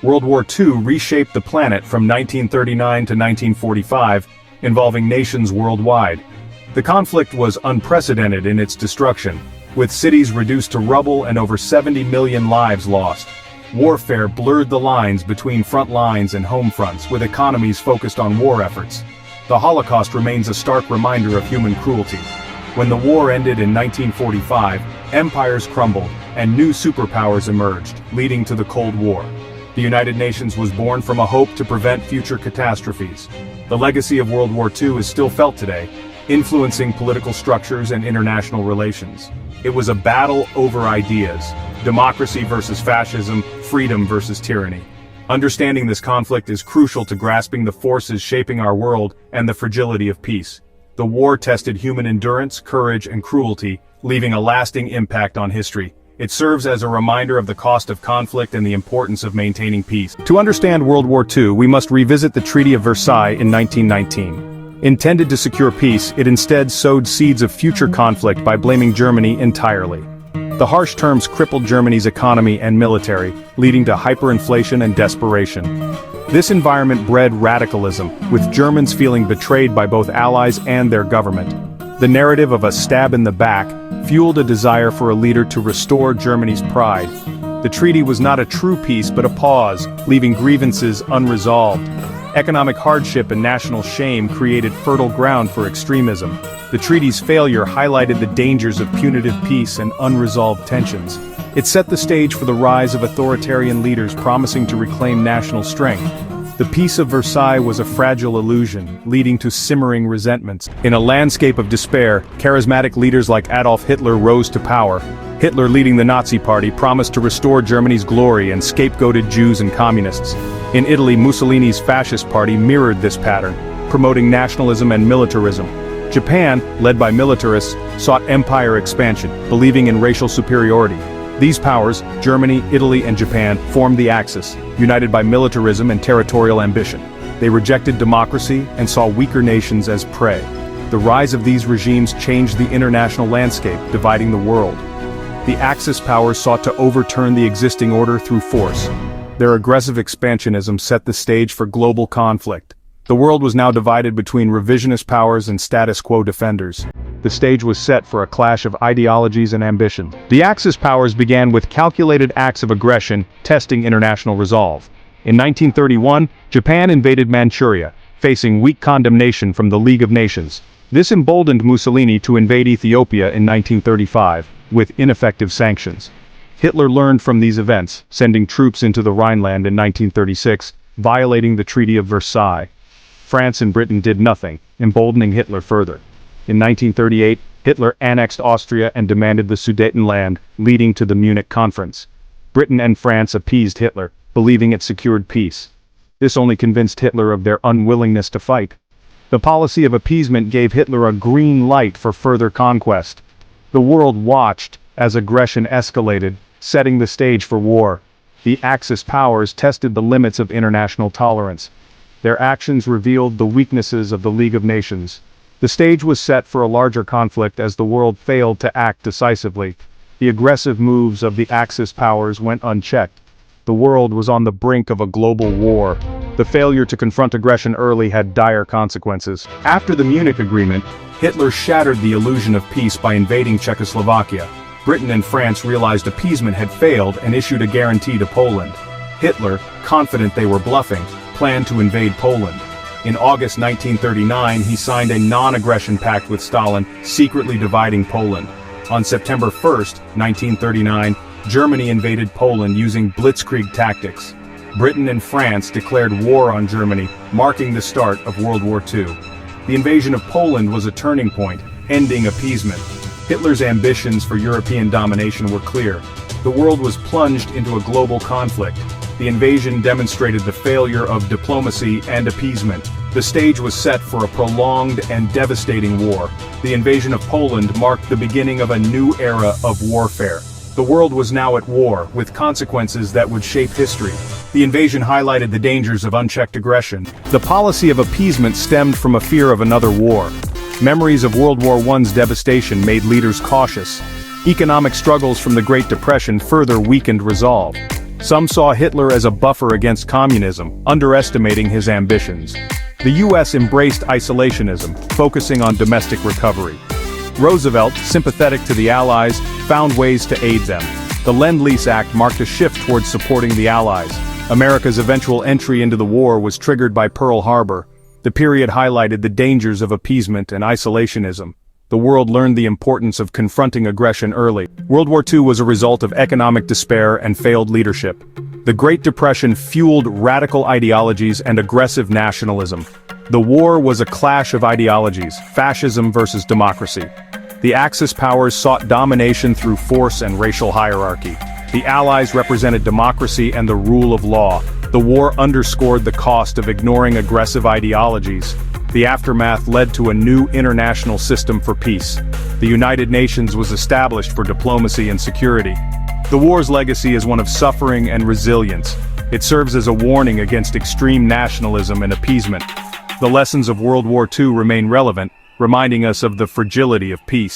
World War II reshaped the planet from 1939 to 1945, involving nations worldwide. The conflict was unprecedented in its destruction, with cities reduced to rubble and over 70 million lives lost. Warfare blurred the lines between front lines and home fronts, with economies focused on war efforts. The Holocaust remains a stark reminder of human cruelty. When the war ended in 1945, empires crumbled, and new superpowers emerged, leading to the Cold War. The United Nations was born from a hope to prevent future catastrophes. The legacy of World War II is still felt today, influencing political structures and international relations. It was a battle over ideas: democracy versus fascism, freedom versus tyranny. Understanding this conflict is crucial to grasping the forces shaping our world and the fragility of peace. The war tested human endurance, courage, and cruelty, leaving a lasting impact on history. It serves as a reminder of the cost of conflict and the importance of maintaining peace. To understand World War II, we must revisit the Treaty of Versailles in 1919. Intended to secure peace, it instead sowed seeds of future conflict by blaming Germany entirely. The harsh terms crippled Germany's economy and military, leading to hyperinflation and desperation. This environment bred radicalism, with Germans feeling betrayed by both allies and their government. The narrative of a stab in the back fueled a desire for a leader to restore Germany's pride. The treaty was not a true peace but a pause, leaving grievances unresolved. Economic hardship and national shame created fertile ground for extremism. The treaty's failure highlighted the dangers of punitive peace and unresolved tensions. It set the stage for the rise of authoritarian leaders promising to reclaim national strength. The Peace of Versailles was a fragile illusion, leading to simmering resentments. In a landscape of despair, charismatic leaders like Adolf Hitler rose to power. Hitler, leading the Nazi Party, promised to restore Germany's glory and scapegoated Jews and communists. In Italy, Mussolini's fascist party mirrored this pattern, promoting nationalism and militarism. Japan, led by militarists, sought empire expansion, believing in racial superiority. These powers, Germany, Italy, and Japan, formed the Axis, united by militarism and territorial ambition. They rejected democracy and saw weaker nations as prey. The rise of these regimes changed the international landscape, dividing the world. The Axis powers sought to overturn the existing order through force. Their aggressive expansionism set the stage for global conflict. The world was now divided between revisionist powers and status quo defenders. The stage was set for a clash of ideologies and ambition. The Axis powers began with calculated acts of aggression, testing international resolve. In 1931, Japan invaded Manchuria, facing weak condemnation from the League of Nations. This emboldened Mussolini to invade Ethiopia in 1935, with ineffective sanctions. Hitler learned from these events, sending troops into the Rhineland in 1936, violating the Treaty of Versailles. France and Britain did nothing, emboldening Hitler further. In 1938, Hitler annexed Austria and demanded the Sudetenland, leading to the Munich Conference. Britain and France appeased Hitler, believing it secured peace. This only convinced Hitler of their unwillingness to fight. The policy of appeasement gave Hitler a green light for further conquest. The world watched as aggression escalated, setting the stage for war. The Axis powers tested the limits of international tolerance. Their actions revealed the weaknesses of the League of Nations. The stage was set for a larger conflict as the world failed to act decisively. The aggressive moves of the Axis powers went unchecked. The world was on the brink of a global war. The failure to confront aggression early had dire consequences. After the Munich Agreement, Hitler shattered the illusion of peace by invading Czechoslovakia. Britain and France realized appeasement had failed and issued a guarantee to Poland. Hitler, confident they were bluffing, planned to invade Poland. In August 1939, he signed a non-aggression pact with Stalin, secretly dividing Poland. On September 1, 1939, Germany invaded Poland using blitzkrieg tactics. Britain and France declared war on Germany, marking the start of World War II. The invasion of Poland was a turning point, ending appeasement. Hitler's ambitions for European domination were clear. The world was plunged into a global conflict. The invasion demonstrated the failure of diplomacy and appeasement. The stage was set for a prolonged and devastating war. The invasion of Poland marked the beginning of a new era of warfare. The world was now at war, with consequences that would shape history. The invasion highlighted the dangers of unchecked aggression. The policy of appeasement stemmed from a fear of another war. Memories of World War I's devastation made leaders cautious. Economic struggles from the Great Depression further weakened resolve. Some saw Hitler as a buffer against communism, underestimating his ambitions. The US embraced isolationism, focusing on domestic recovery. Roosevelt, sympathetic to the Allies, found ways to aid them. The Lend-Lease Act marked a shift towards supporting the Allies. America's eventual entry into the war was triggered by Pearl Harbor. The period highlighted the dangers of appeasement and isolationism. The world learned the importance of confronting aggression early. World War II was a result of economic despair and failed leadership. The Great Depression fueled radical ideologies and aggressive nationalism. The war was a clash of ideologies, fascism versus democracy. The Axis powers sought domination through force and racial hierarchy. The Allies represented democracy and the rule of law. The war underscored the cost of ignoring aggressive ideologies. The aftermath led to a new international system for peace. The United Nations was established for diplomacy and security. The war's legacy is one of suffering and resilience. It serves as a warning against extreme nationalism and appeasement. The lessons of World War II remain relevant, reminding us of the fragility of peace.